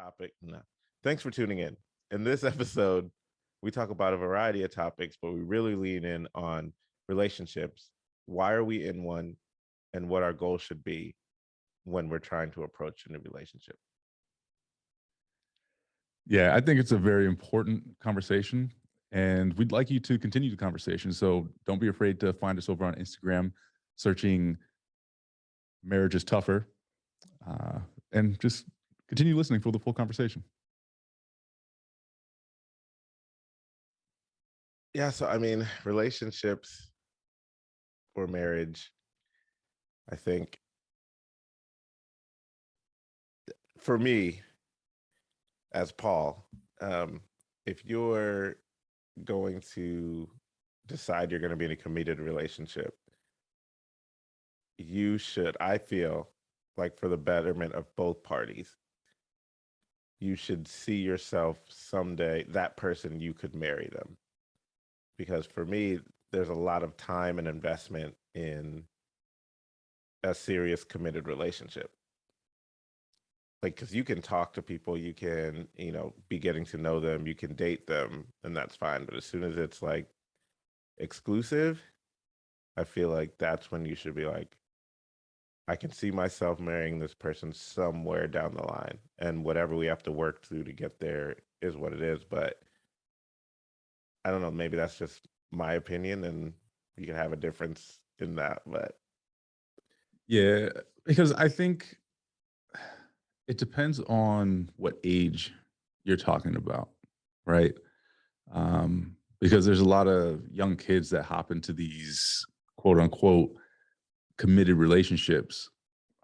topic. No. Thanks for tuning in. In this episode, we talk about a variety of topics, but we really lean in on relationships. Why are we in one, and what our goal should be when we're trying to approach a new relationship. Yeah, I think it's a very important conversation, and we'd like you to continue the conversation. So don't be afraid to find us over on Instagram, searching "Marriage is Tougher," uh, and just continue listening for the full conversation. Yeah, so I mean, relationships or marriage, I think for me as Paul, um, if you're going to decide you're going to be in a committed relationship, you should, I feel like for the betterment of both parties, you should see yourself someday that person you could marry them. Because for me, there's a lot of time and investment in a serious committed relationship. Like, because you can talk to people, you can, be getting to know them, you can date them, and that's fine. But as soon as it's like exclusive, I feel like that's when you should be like, I can see myself marrying this person somewhere down the line. And whatever we have to work through to get there is what it is. But I don't know, maybe that's just my opinion and you can have a difference in that. But Yeah, because I think it depends on what age you're talking about, right? Because there's a lot of young kids that hop into these quote unquote committed relationships,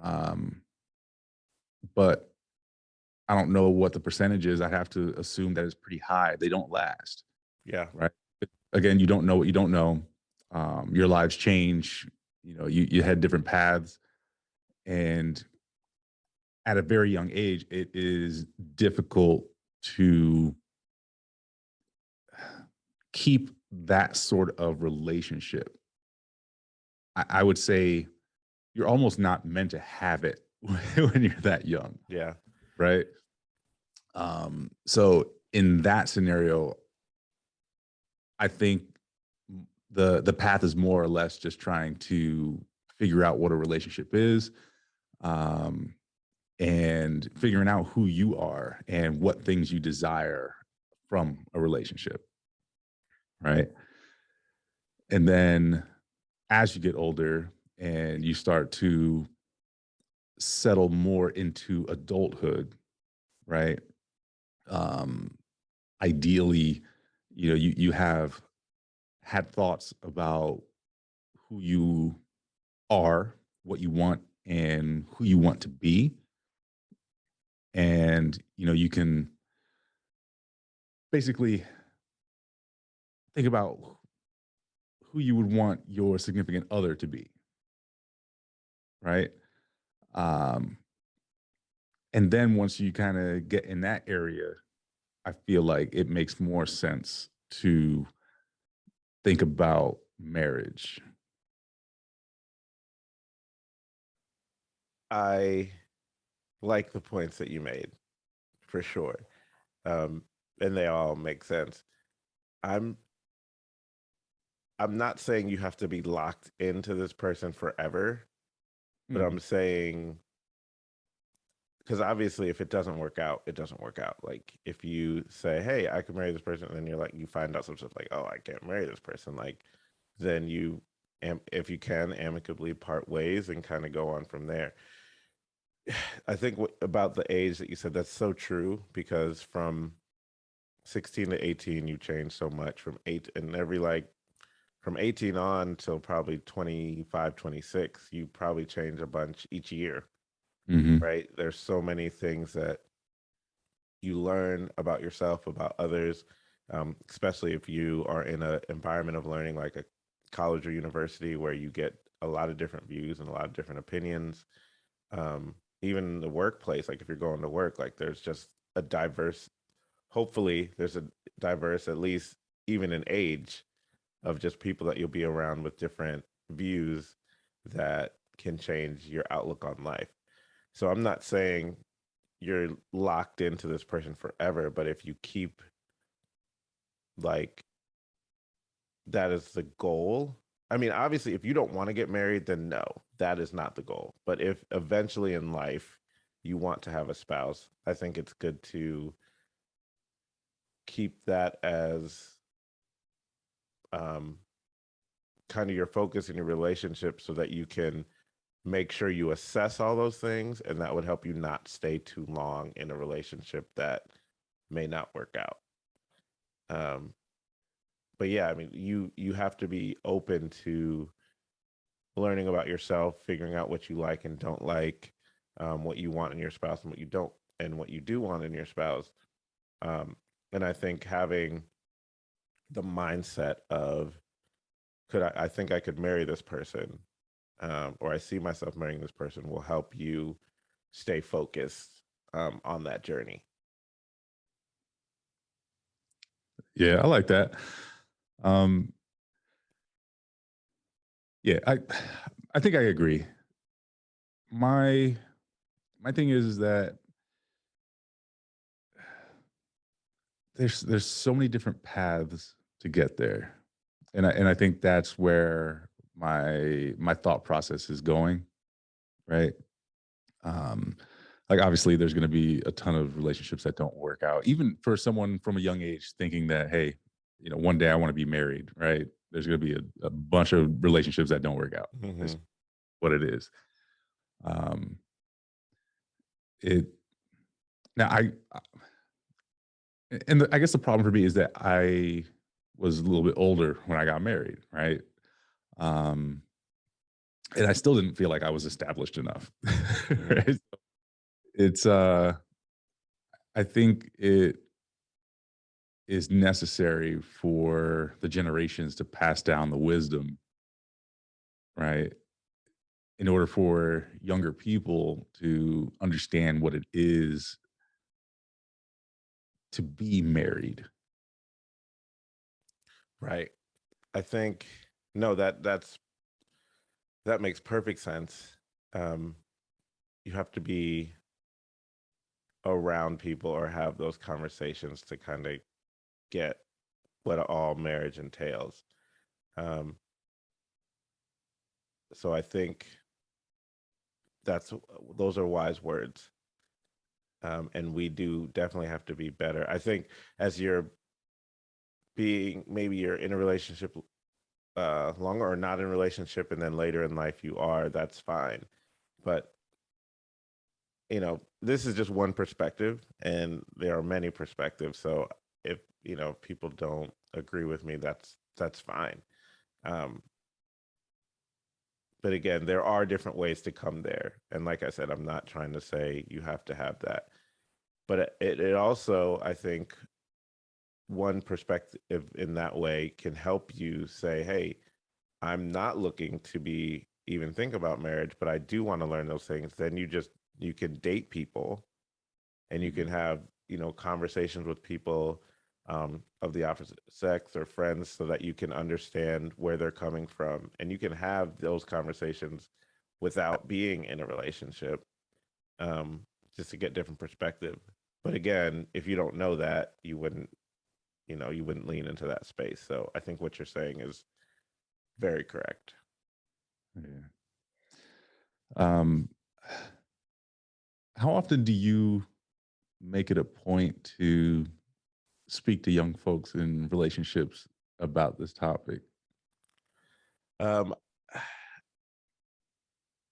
um, but I don't know what the percentage is. I have to assume that it's pretty high. They don't last, yeah, right? Again, you don't know what you don't know. Your lives change. You had different paths, and at a very young age, it is difficult to keep that sort of relationship. I would say you're almost not meant to have it when you're that young, yeah. right? So in that scenario, I think the path is more or less just trying to figure out what a relationship is, um, and figuring out who you are and what things you desire from a relationship, right? And then as you get older and you start to settle more into adulthood, right? Um, Ideally, you have had thoughts about who you are, what you want, and who you want to be. And, you can basically think about who you would want your significant other to be, right? Um, and then once you kind of get in that area, I feel like it makes more sense to think about marriage. I like the points that you made for sure. Um, and they all make sense. I'm I'm not saying you have to be locked into this person forever, but Mhm. I'm saying because obviously if it doesn't work out, it doesn't work out. Like if you say, "Hey, I can marry this person," and then you're like, you find out some stuff like, "Oh, I can't marry this person," like then you, if you can, amicably part ways and kind of go on from there. I think about the age that you said, that's so true because from 16 to 18, you change so much from eight and every like from 18 on till probably 25, 26, you probably change a bunch each year, Mhm. right? There's so many things that you learn about yourself, about others, especially if you are in an environment of learning like a college or university where you get a lot of different views and a lot of different opinions. Even in the workplace, like if you're going to work, like there's just a diverse, hopefully, there's a diverse, at least even in age, of just people that you'll be around with different views that can change your outlook on life. So I'm not saying you're locked into this person forever. But if you keep like that is the goal. I mean, obviously, if you don't want to get married, then no, that is not the goal. But if eventually in life you want to have a spouse, I think it's good to keep that as um, kind of your focus in your relationship so that you can make sure you assess all those things. And that would help you not stay too long in a relationship that may not work out. Um, but yeah, I mean, you have to be open to learning about yourself, figuring out what you like and don't like, what you want in your spouse and what you don't, and what you do want in your spouse. Um, and I think having the mindset of I think I could marry this person, or I see myself marrying this person will help you stay focused on that journey. Yeah, I like that. Um, yeah, I think I agree. My my thing is that there's so many different paths to get there. And I think that's where my thought process is going, right? Um, like obviously there's gonna be a ton of relationships that don't work out, even for someone from a young age thinking that, hey, one day I want to be married, right? There's gonna be a bunch of relationships that don't work out. It's Hmm. what it is. Um, it now I guess the problem for me is that I was a little bit older when I got married, right? Um, and I still didn't feel like I was established enough. Hmm. Right? It's I think it is necessary for the generations to pass down the wisdom, right? In order for younger people to understand what it is to be married. Right. I think no, that makes perfect sense. Um, you have to be around people or have those conversations to kind of get what all marriage entails. Um, so I think that's those are wise words. And we do definitely have to be better. I think as you're being maybe you're in a relationship longer or not in a relationship and then later in life you are, that's fine. But this is just one perspective and there are many perspectives. So if people don't agree with me, that's fine. Um, but again, there are different ways to come there. And like I said, I'm not trying to say you have to have that. But it also, I think, one perspective in that way can help you say, hey, I'm not looking to be even think about marriage, but I do want to learn those things. Then you can date people and you can Mhm. have, conversations with people of the opposite sex or friends so that you can understand where they're coming from. And you can have those conversations without being in a relationship, um, just to get different perspective. But again, if you don't know that, you wouldn't lean into that space. So I think what you're saying is very correct. Yeah. Um, how often do you make it a point to speak to young folks in relationships about this topic? Um,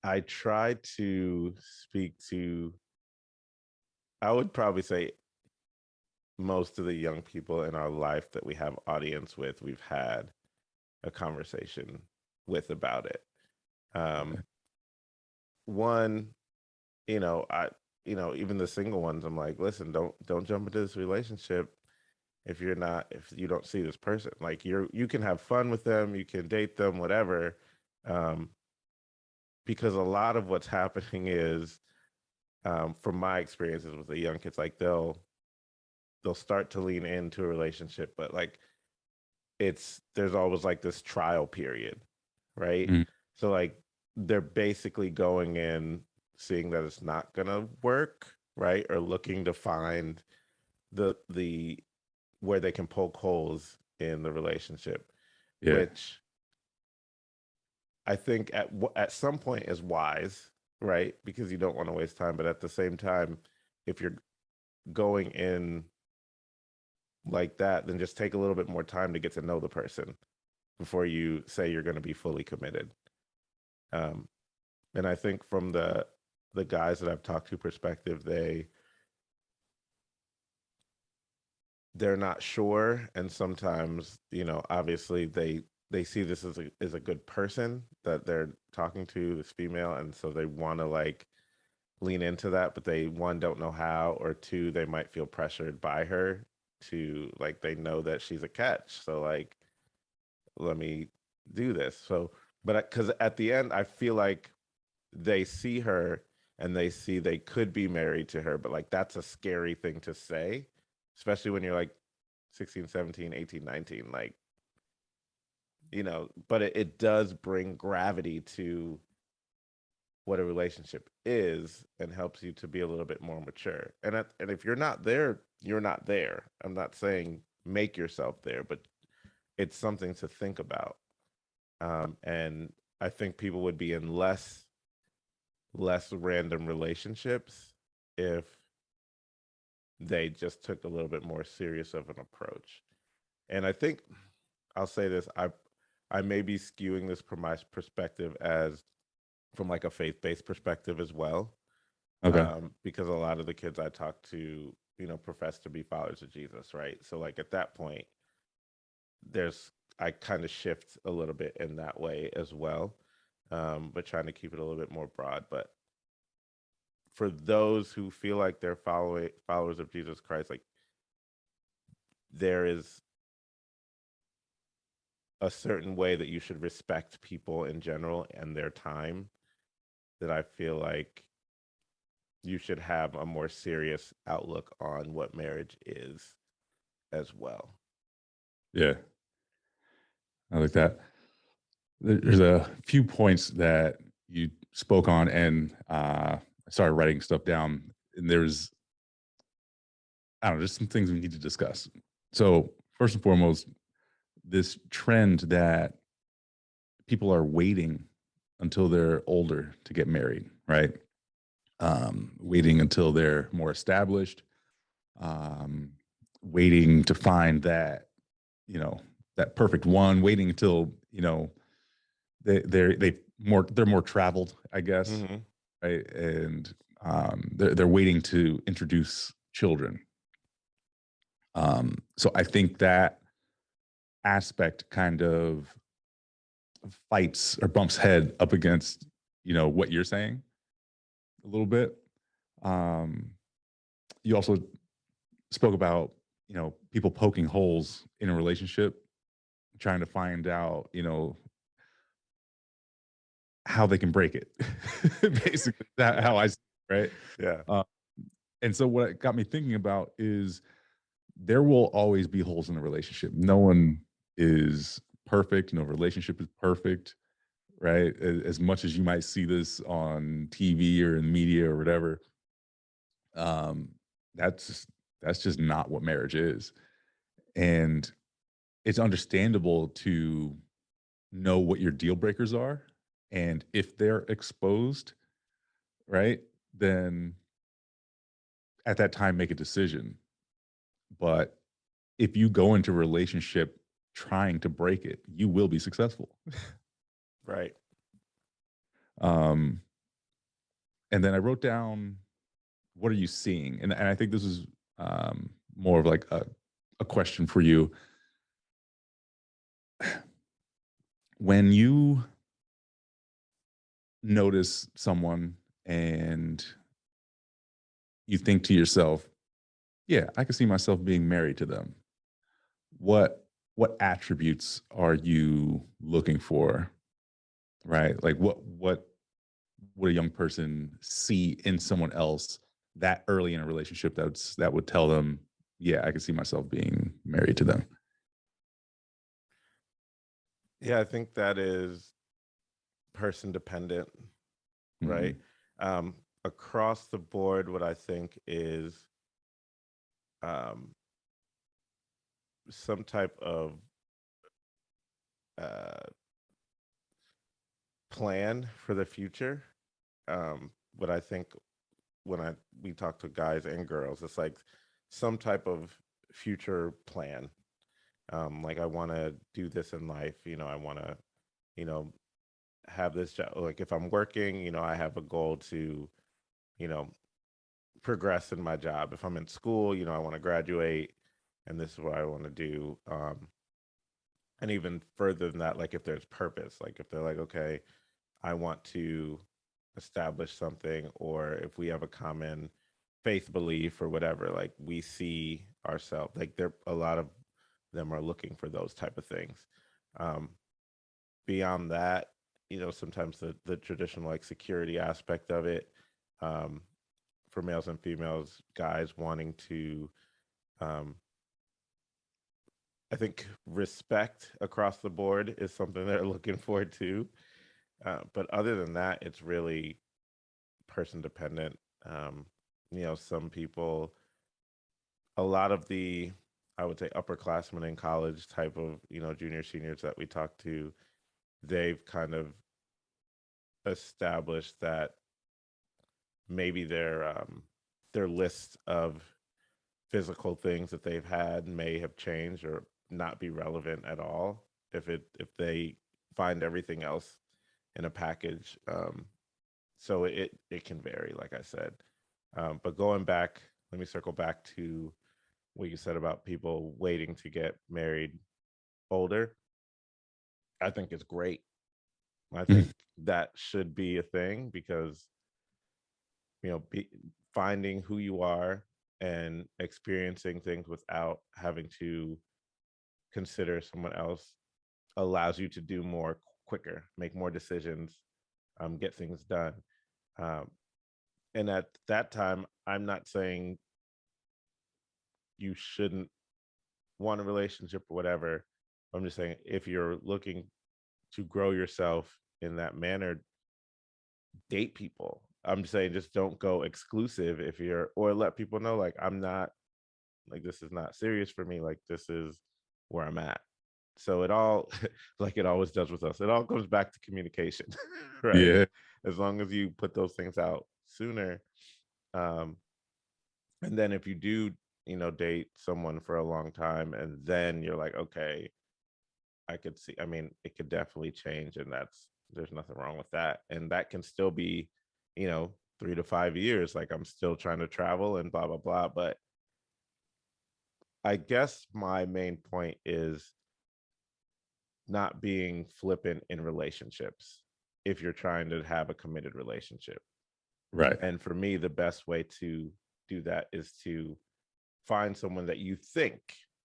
I try to speak to, I would probably say most of the young people in our life that we have audience with, we've had a conversation with about it. Um, Okay. one, I, even the single ones, I'm like, listen, don't jump into this relationship if you don't see this person. Like you can have fun with them, you can date them, whatever. Um, because a lot of what's happening is, from my experiences with the young kids, like they'll start to lean into a relationship, but like there's always like this trial period, right? Mm. So like they're basically going in seeing that it's not gonna work, right? Or looking to find the where they can poke holes in the relationship, Yeah. which I think at some point is wise, right? Because you don't want to waste time, but at the same time, if you're going in like that, then just take a little bit more time to get to know the person before you say you're going to be fully committed. Um, and I think from the guys that I've talked to perspective, they're not sure, and sometimes, obviously they see this as a good person that they're talking to, this female, and so they want to like lean into that, but they, one, don't know how, or two, they might feel pressured by her to, like, they know that she's a catch, so like, let me do this. So, but because at the end I feel like they see her and they see they could be married to her, but like that's a scary thing to say, especially when you're like 16, 17, 18, 19. Like, but it does bring gravity to what a relationship is and helps you to be a little bit more mature. And if you're not there, you're not there. I'm not saying make yourself there, but it's something to think about. And I think people would be in less random relationships if they just took a little bit more serious of an approach. And I think I'll say this, I may be skewing this from my perspective as from like a faith-based perspective as well. Okay. Because a lot of the kids I talk to, profess to be followers of Jesus, right? So like at that point, I kind of shift a little bit in that way as well, but trying to keep it a little bit more broad. But for those who feel like they're followers of Jesus Christ, like there is a certain way that you should respect people in general and their time, that I feel like you should have a more serious outlook on what marriage is as well. Yeah. I like that. There's a few points that you spoke on, and I started writing stuff down. And there's, I don't know, just some things we need to discuss. So, first and foremost, this trend that people are waiting until they're older to get married, right? Waiting until they're more established, um, waiting to find that, you know, that perfect one, waiting until, they're more traveled, I guess, Mm-hmm. right? And they're waiting to introduce children. So I think that aspect kind of fights or bumps head up against, what you're saying a little bit. Um, you also spoke about, people poking holes in a relationship, trying to find out, how they can break it. Basically, that Yeah. how I see it, right? Yeah. Uh, and so what it got me thinking about is there will always be holes in a relationship. No one is perfect. No relationship is perfect, right? As much as you might see this on TV or in media or whatever, um, that's just not what marriage is. And it's understandable to know what your deal breakers are, and if they're exposed, right, then at that time make a decision. But if you go into a relationship trying to break it, you will be successful. Right. um and then I wrote down, what are you seeing? And I think this is more of like a question for you. When you notice someone and you think to yourself, yeah, I can see myself being married to them, what attributes are you looking for, right? Like what would a young person see in someone else that early in a relationship that would tell them, yeah, I can see myself being married to them? Yeah, I think that is person dependent, right? Mhm. Um, across the board, what I think is um, some type of uh, plan for the future. What I think when I we talk to guys and girls, it's like some type of future plan. Like I want to do this in life. I want to, you know, have this job. Like if I'm working, I have a goal to, you know, progress in my job. If I'm in school, I want to graduate, and this is what I want to do. And even further than that, like if there's purpose, like if they're like, okay, I want to establish something, or if we have a common faith belief or whatever, like we see ourselves, like there a lot of them are looking for those type of things. Um, Beyond that, sometimes the traditional like security aspect of it, um, for males and females, guys wanting to, um, I think respect across the board is something they're looking for too. But other than that, it's really person dependent. Um, some people, a lot of the, I would say, upperclassmen in college type of, junior seniors that we talk to, they've kind of established that maybe their list of physical things that they've had may have changed or not be relevant at all if they find everything else in a package. So it can vary, like I said. But going back, let me circle back to what you said about people waiting to get married older. I think it's great. I Mhm. think that should be a thing because finding who you are and experiencing things without having to consider someone else allows you to do more quicker, make more decisions, get things done. Um, and at that time, I'm not saying you shouldn't want a relationship or whatever. I'm just saying if you're looking to grow yourself in that manner, date people. I'm just saying just don't go exclusive if you're, or let people know like I'm not, like this is not serious for me, like this is where I'm at. So it all like it always does with us, it all comes back to communication. Right? Yeah. As long as you put those things out sooner, um and then if you do, date someone for a long time and then you're like, okay, I could see, I mean, it could definitely change, and there's nothing wrong with that. And that can still be, 3 to 5 years. Like I'm still trying to travel and blah, blah, blah. But I guess my main point is not being flippant in relationships if you're trying to have a committed relationship. Right. And for me, the best way to do that is to find someone that you think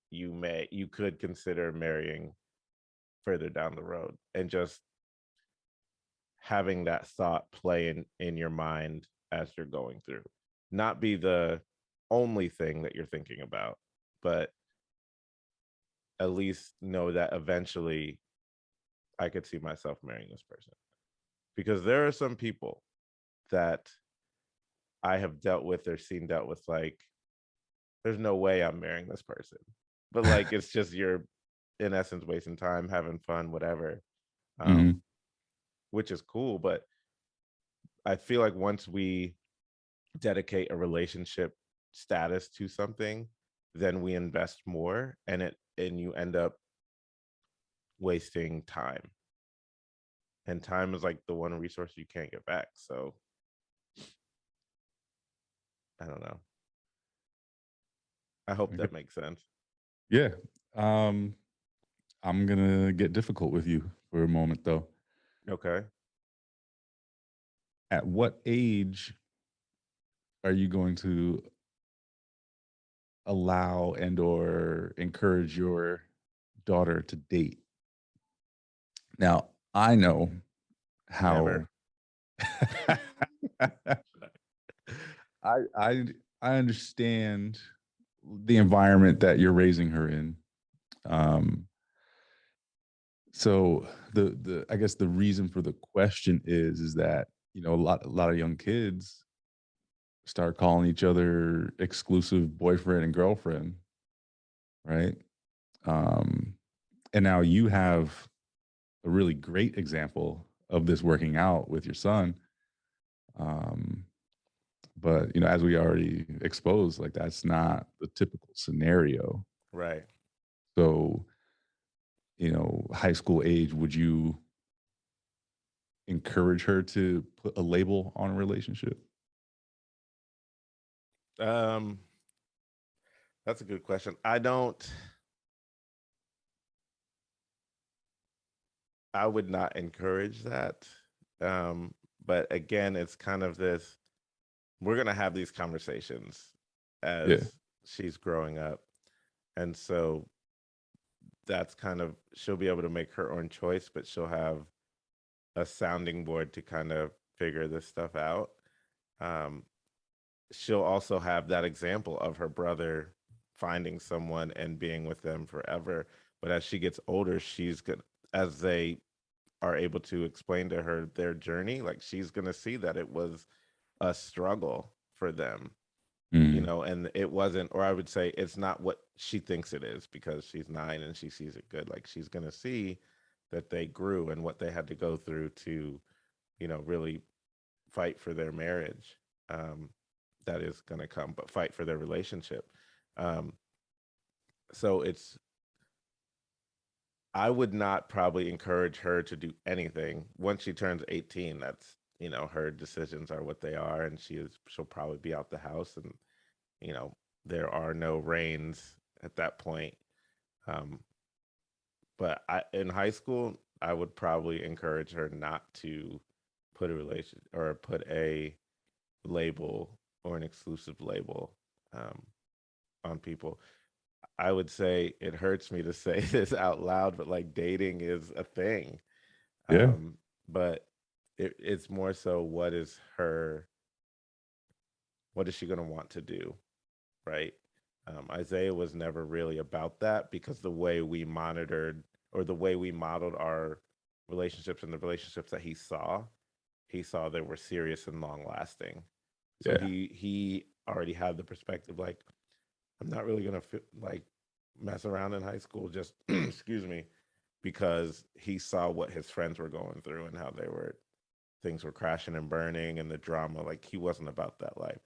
you could consider marrying further down the road, and just having that thought play in your mind as you're going through. Not be the only thing that you're thinking about, but at least know that eventually I could see myself marrying this person. Because there are some people that I have dealt with or seen dealt with, like, there's no way I'm marrying this person. But like it's just you're in essence wasting time, having fun, whatever. Hmm. Um, which is cool. But I feel like once we dedicate a relationship status to something, then we invest more, and you end up wasting time. And time is like the one resource you can't get back. So I don't know. I hope that makes sense. Yeah. Um, I'm gonna get difficult with you for a moment though. Okay. At what age are you going to allow and or encourage your daughter to date? Now, I know how Never. I I I understand the environment that you're raising her in. Um, so the I guess the reason for the question is that a lot of young kids start calling each other exclusive boyfriend and girlfriend, right? Um, and now you have a really great example of this working out with your son. Um, but as we already exposed, like that's not the typical scenario. Right. So, high school age, would you encourage her to put a label on a relationship? Um, that's a good question. I would not encourage that. Um, but again, it's kind of this, we're going to have these conversations Yeah. as she's growing up. And so that's kind of, she'll be able to make her own choice, but she'll have a sounding board to kind of figure this stuff out. Um, she'll also have that example of her brother finding someone and being with them forever. But as she gets older, she's good as they are able to explain to her their journey, like she's gonna see that it was a struggle for them, Mm, and it wasn't, or I would say it's not what she thinks it is because she's 9 and she sees it good. Like she's gonna see that they grew and what they had to go through to, really fight for their marriage. Um, that is gonna come, but fight for their relationship. Um, so I would not probably encourage her to do anything once she turns 18. That's, her decisions are what they are, and she'll probably be out the house, and you know, there are no reins at that point. Um, but in high school, I would probably encourage her not to put a relation or put a label or an exclusive label um, on people. I would say it hurts me to say this out loud, but like dating is a thing. yeah. Um, but it's more so what is she going to want to do, right? Isaiah was never really about that because the way we monitored or the way we modeled our relationships and the relationships that he saw they were serious and long lasting. So Yeah. he already had the perspective like I'm not really gonna like mess around in high school. Just excuse me, because he saw what his friends were going through and how things were crashing and burning and the drama. Like he wasn't about that life.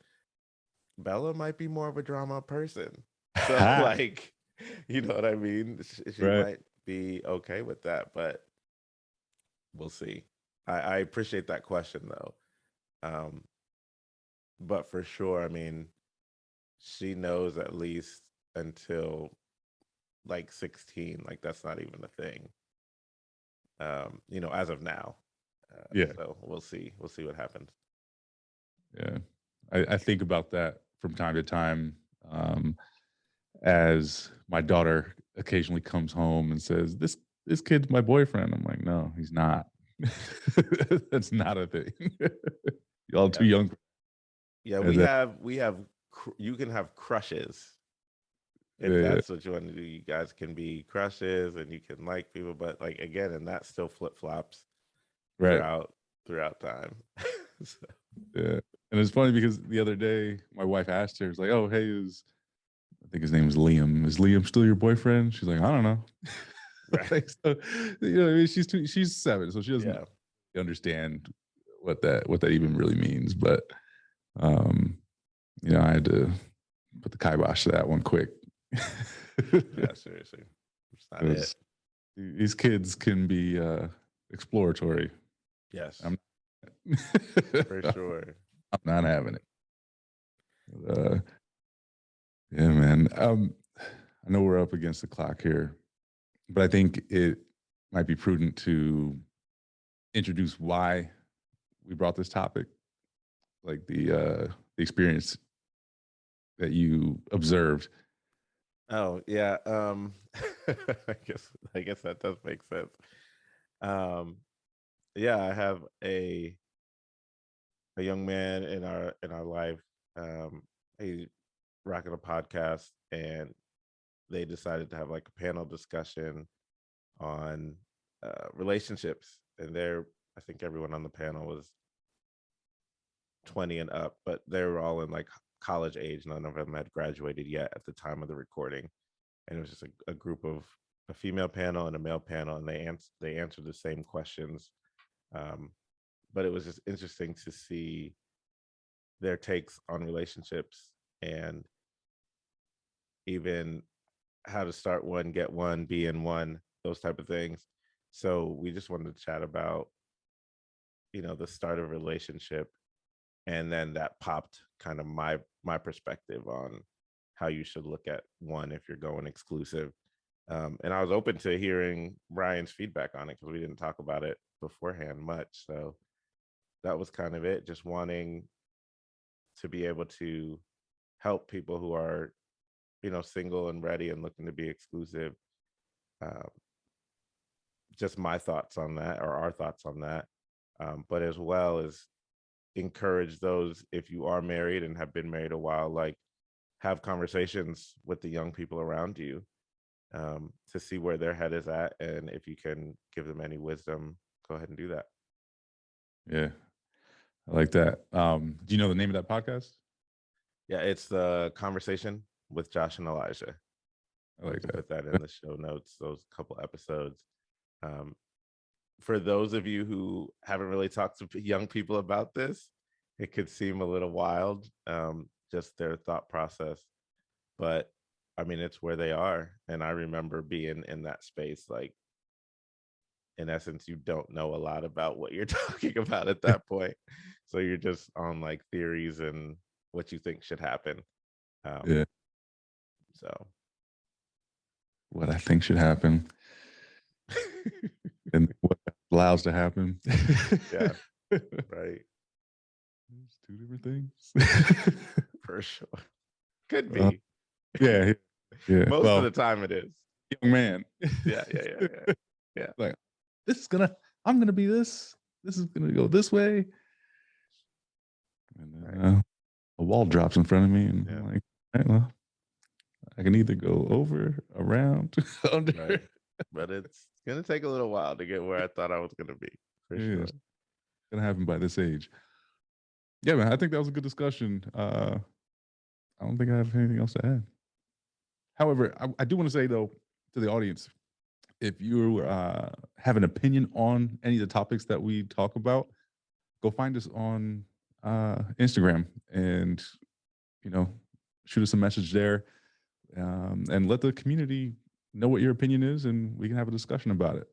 Bella might be more of a drama person, so like, you know what I mean. She Right. might be okay with that, but we'll see. I appreciate that question though, um, but for sure, I mean, she knows at least until like 16, like that's not even a thing, as of now. Yeah. So we'll see what happens. Yeah. I think about that from time to time, um, as my daughter occasionally comes home and says, "This kid's my boyfriend." I'm like, "No, he's not. That's not a thing. Y'all too Yeah, young." yeah, And you can have crushes if yeah, that's what you want to do. You guys can be crushes and you can like people, but like again, and that still flip flops right. throughout time. So, Yeah. And it's funny because the other day my wife asked her, it's like, "Oh, hey, I think his name is Liam. Is Liam still your boyfriend?" She's like, "I don't know." right. Like, so, I mean, she's 7, so she doesn't Yeah. understand what that even really means. But um, I had to put the kibosh to that one quick. Yeah, seriously. It's not it. Because these kids can be exploratory. Yes, I'm for I'm sure. not having it. Yeah, man. I know we're up against the clock here, but I think it might be prudent to introduce why we brought this topic, like the experience that you observed. Oh, yeah. I guess that does make sense. Um, yeah, I have a young man in our life. He rocking a podcast, and they decided to have like a panel discussion on relationships, and I think everyone on the panel was 20 and up, but they were all in like college age. None of them had graduated yet at the time of the recording. And it was just a group of a female panel and a male panel, and they answered the same questions. But it was just interesting to see their takes on relationships and even how to start one, get one, be in one, those type of things. So we just wanted to chat about, the start of a relationship, and then that popped kind of my perspective on how you should look at one if you're going exclusive. And I was open to hearing Ryan's feedback on it because we didn't talk about it beforehand much. So that was kind of it, just wanting to be able to help people who are, single and ready and looking to be exclusive. Um, just my thoughts on that, or our thoughts on that. But as well as encourage those, if you are married and have been married a while, like have conversations with the young people around you, to see where their head is at. And if you can give them any wisdom, go ahead and do that. Yeah, I like that. Do you know the name of that podcast? Yeah, it's the Conversation with Josh and Elijah. I like that. Put that in the show notes, those couple episodes. For those of you who haven't really talked to young people about this, it could seem a little wild, just their thought process. But I mean, it's where they are. And I remember being in that space, like, in essence, you don't know a lot about what you're talking about at that point. So you're just on like theories and what you think should happen. Yeah, So what I think should happen and what allows to happen. yeah, right. It's two different things. For sure. Could be. Yeah, yeah. Most Well, of the time it is. young man. Yeah. Yeah. Like, I'm gonna be this. This is gonna go this way. And then Right. a wall drops in front of me, and Yeah. I'm like, all right, well, I can either go over, around, under. Right. But it's gonna take a little while to get where I thought I was gonna be, for Yeah, sure. it's gonna happen by this age. Yeah, man. I think that was a good discussion. I don't think I have anything else to add. However, I do want to say though to the audience, if you have an opinion on any of the topics that we talk about, go find us on Instagram and shoot us a message there, and let the community know what your opinion is, and we can have a discussion about it.